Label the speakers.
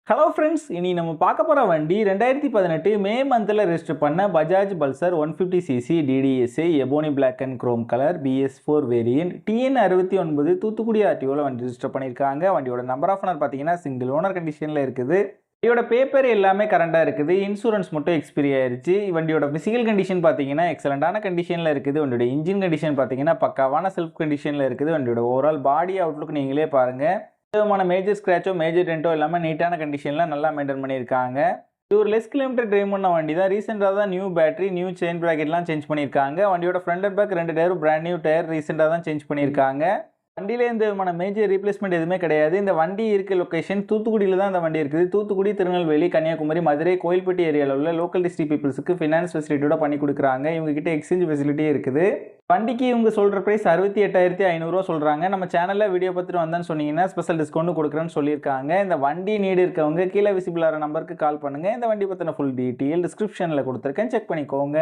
Speaker 1: Hello friends, இனி நம்ம பார்க்க போகிற வண்டி 2018 மே மந்தில் ரெஜிஸ்டர் பண்ண Bajaj Pulsar 150cc DTSi ebony black and chrome colour BS4 variant TN69 Thoothukudi ஆர்டிஓவில் வண்டி ரெஜிஸ்டர் பண்ணியிருக்காங்க. வண்டியோட நம்பர் ஆஃப் ஓனர் பார்த்தீங்கன்னா சிங்கிள் ஓனர் கண்டிஷனில் இருக்குது. வண்டியோட பேப்பர் எல்லாமே கரண்டாக இருக்குது. இன்சூரன்ஸ் மட்டும் எக்ஸ்பிரி ஆயிருச்சு. வண்டியோட ஃபிசிக்கல் கண்டிஷன் பார்த்தீங்கன்னா எக்ஸலண்டான கண்டிஷனில் இருக்குது. வண்டியோட இன்ஜின் கண்டிஷன் பார்த்தீங்கன்னா பக்காவான செல்ஃப் கண்டிஷனில் இருக்குது. வண்டியோட ஓவரால் பாடி அவுட்லுக் நீங்களே பாருங்கள். விதமான மேஜர் ஸ்க்ராச்சோ மேஜர் டென்ட்டோ இல்லாமல் நீட்டான கண்டிஷனில் நல்லா மெயின்டைன் பண்ணியிருக்காங்க. இது ஒரு லெஸ் கிலோமீட்டர் ட்ரைவ் பண்ண வண்டி தான். ரீசெண்டாக தான் நியூ பேட்டரி, நியூ செயின் ப்ராக்கெட்லாம் சேஞ்ச் பண்ணியிருக்காங்க. வண்டியோட ஃப்ரண்ட் அண்ட் பேக் 2 டயரும் பிராண்ட் நியூ டயர் ரீசெண்டாக தான் சேஞ்ச் பண்ணியிருக்காங்க. வண்டியில் எந்த விதமான மேஜர் ரீப்ளேஸ்மெண்ட் எதுவுமே கிடையாது. இந்த வண்டி இருக்க லொக்கேஷன் தூத்துக்குடியில் தான் இந்த வண்டி இருக்குது. தூத்துக்குடி, திருநெல்வேலி, கன்னியாகுமரி, மதுரை, கோயில்பட்டி ஏரியாவில் உள்ள லோக்கல் டிஸ்ட்ரிக்ட் பீப்புள்ஸுக்கு ஃபினான்ஸ் ஃபெசிலிட்டியோட பண்ணி கொடுக்குறாங்க. இவங்ககிட்ட எக்ஸ்சேஞ்ச் ஃபெசிலிட்டியும் இருக்குது. வண்டிக்கு இவங்க சொல்கிற ப்ரைஸ் 68,500 சொல்கிறாங்க. நம்ம சேனலில் வீடியோ பார்த்துட்டு வந்தேன்னு சொன்னீங்கன்னா ஸ்பெஷல் டிஸ்கவுண்ட் கொடுக்குறேன்னு சொல்லியிருக்காங்க. இந்த வண்டி நீடு இருக்கவங்க கீழே விசிபிள் ஆகிற நம்பருக்கு கால் பண்ணுங்கள். இந்த வண்டி பற்றின ஃபுல் டீட்டெயில் டிஸ்கிரிப்ஷனில் கொடுத்துருக்கேன், செக் பண்ணிக்கோங்க.